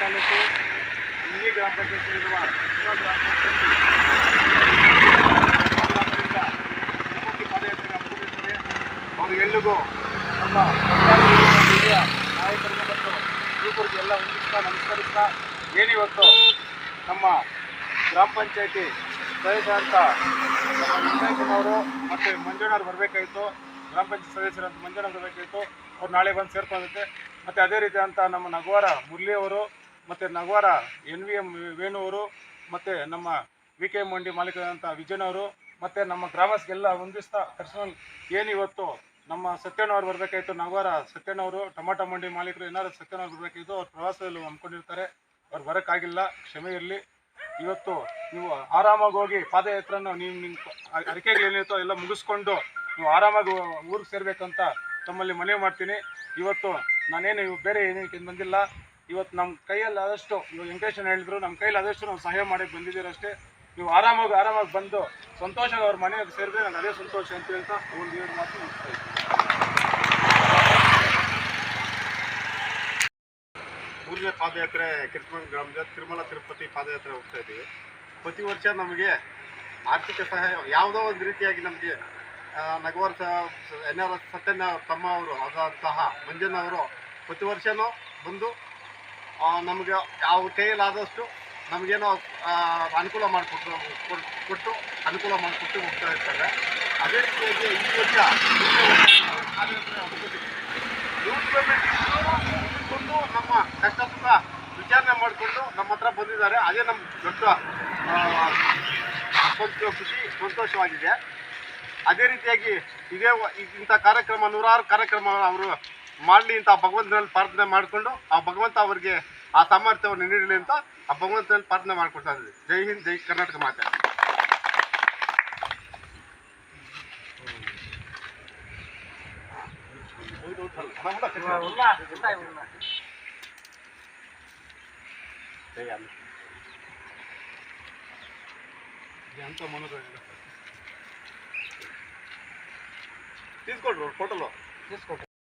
ತಾಲೂಕು ಇಂಡಿ ಗ್ರಾಮ ಪಂಚಾಯತ್ ಇರುವ ಗ್ರಾಮ ಪಂಚಾಯತ್ ಪಾದಯಾತ್ರೆ ಮುಗಿಸುತ್ತದೆ. ಅವರಿಗೆಲ್ಲರಿಗೂ ನಮ್ಮ ಹಿರಿಯ ನಾಯಕರಿಗೆ ಮತ್ತು ಯುವಕರಿಗೆ ಎಲ್ಲ ಹೊಂದಿಸ್ತಾ ನಮಸ್ಕರಿಸ್ತಾ ಏನಿವತ್ತು ನಮ್ಮ ಗ್ರಾಮ ಪಂಚಾಯತಿ ಸದಸ್ಯರಂತ ಅವರು ಮತ್ತು ಮಂಜಣ್ಣವ್ರು ಬರಬೇಕಾಯಿತು. ಗ್ರಾಮ ಪಂಚಾಯತ್ ಸದಸ್ಯರಂತ ಮಂಜಣ್ಣವ್ರು ಬರಬೇಕಾಯಿತು. ಅವ್ರು ನಾಳೆ ಬಂದು ಸೇರ್ಕೊಳ್ಳುತ್ತೆ. ಮತ್ತು ಅದೇ ರೀತಿ ಅಂತ ನಮ್ಮ ನಗವಾರ ಮುರಳಿಯವರು ಮತ್ತು ನಗವಾರ NVM ವೇಣು ಅವರು ಮತ್ತು ನಮ್ಮ VK ಮಂಡಿ ಮಾಲೀಕರಂಥ ವಿಜಯನವರು ಮತ್ತು ನಮ್ಮ ಗ್ರಾಮಸ್ಗೆಲ್ಲ ಹೊಂದಿಸ್ತಾ ಪರ್ಸನಲ್ ಏನಿವತ್ತು ನಮ್ಮ ಸತ್ಯಣ್ಣವ್ರು ಬರಬೇಕಾಯಿತು. ನಗವಾರ ಸತ್ಯಣ್ಣವರು ಟೊಮಾಟೊ ಮಂಡಿ ಮಾಲೀಕರು ಏನಾದ್ರು ಸತ್ಯಣ್ಣವ್ರು ಬರಬೇಕಾಯಿತು. ಅವ್ರು ಪ್ರವಾಸದಲ್ಲಿ ಹಮ್ಮಿಕೊಂಡಿರ್ತಾರೆ. ಅವ್ರು ಬರೋಕ್ಕಾಗಿಲ್ಲ, ಕ್ಷಮೆ ಇರಲಿ. ಇವತ್ತು ನೀವು ಆರಾಮಾಗಿ ಹೋಗಿ ಪಾದಯಾತ್ರೆಯನ್ನು ನಿಮ್ಮ ಅರಿಕೆಗಳೇನಿರುತ್ತೋ ಎಲ್ಲ ಮುಗಿಸ್ಕೊಂಡು ನೀವು ಆರಾಮಾಗಿ ಊರಿಗೆ ಸೇರಬೇಕಂತ ತಮ್ಮಲ್ಲಿ ಮನವಿ ಮಾಡ್ತೀನಿ. ಇವತ್ತು ನಾನೇನು ಬೇರೆ ಏನಕ್ಕೆ ಬಂದಿಲ್ಲ. ಇವತ್ತು ನಮ್ಮ ಕೈಯಲ್ಲಿ ಆದಷ್ಟು ಇವಾಗ ವೆಂಕಟೇಶನ್ ಹೇಳಿದ್ರು, ನಮ್ಮ ಕೈಯಲ್ಲಿ ಆದಷ್ಟು ನಾವು ಸಹಾಯ ಮಾಡಿ ಬಂದಿದ್ದೀರ ಅಷ್ಟೇ. ನೀವು ಆರಾಮಾಗಿ ಬಂದು ಸಂತೋಷವಾಗಿ ಅವ್ರ ಮನೆಗೆ ಸೇರಿದ್ರೆ ನನಗೆ ಅದೇ ಸಂತೋಷ ಅಂತ ಹೇಳ್ತಾ ಒಂದು 2 ಮಾತು ಮುಗಿಸ್ತಾ ಇದ್ದೀನಿ. ಮೂರನೇ ಪಾದಯಾತ್ರೆ ಕಿರ್ಕಮಂಗಲ ಗ್ರಾಮದ ತಿರುಮಲ ತಿರುಪತಿ ಪಾದಯಾತ್ರೆ ಹೋಗ್ತಾ ಇದ್ದೀವಿ. ಪ್ರತಿ ವರ್ಷ ನಮಗೆ ಆರ್ಥಿಕ ಸಹಾಯ ಯಾವುದೋ ಒಂದು ರೀತಿಯಾಗಿ ನಮಗೆ ನಗವಾರ ಸತ್ಯಣ್ಣ ತಮ್ಮ ಅವರು ಆದಂತಹ ಮಂಜಣ್ಣವರು ಪ್ರತಿ ವರ್ಷವೂ ಬಂದು ನಮಗೆ ಯಾವ ಕೈಯಲ್ಲಾದಷ್ಟು ನಮಗೇನೋ ಅನುಕೂಲ ಕೊಟ್ಟು ಅನುಕೂಲ ಮಾಡಿಕೊಟ್ಟು ಹೋಗ್ತಾ ಇರ್ತಾರೆ. ಅದೇ ರೀತಿಯಾಗಿ ಈ ವರ್ಷ ಕೊಂಡು ನಮ್ಮ ಕಷ್ಟ ಸುಖ ವಿಚಾರಣೆ ಮಾಡಿಕೊಂಡು ನಮ್ಮ ಹತ್ರ ಬಂದಿದ್ದಾರೆ. ಅದೇ ನಮ್ಮ ದೊಡ್ಡ ಖುಷಿ ಸಂತೋಷವಾಗಿದೆ. ಅದೇ ರೀತಿಯಾಗಿ ಇಂಥ ಕಾರ್ಯಕ್ರಮ ನೂರಾರು ಕಾರ್ಯಕ್ರಮ ಅವರು ಮಾಡಲಿ ಅಂತ ಭಗವಂತನಲ್ಲಿ ಪ್ರಾರ್ಥನೆ ಮಾಡಿಕೊಂಡು ಆ ಭಗವಂತ ಅವರಿಗೆ ಆ ಸಾಮರ್ಥ್ಯವನ್ನು ನೀಡಲಿ ಅಂತ ಆ ಭಗವಂತನಲ್ಲಿ ಪ್ರಾರ್ಥನೆ ಮಾಡ್ಕೊಳ್ತಾ ಇದ್ದೀವಿ. ಜೈ ಹಿಂದ್, ಜೈ ಕರ್ನಾಟಕ ಮಾತೆ. ఎంత మనోజ్ తీసుకోండి ఫోటోలో తీసుకోండి.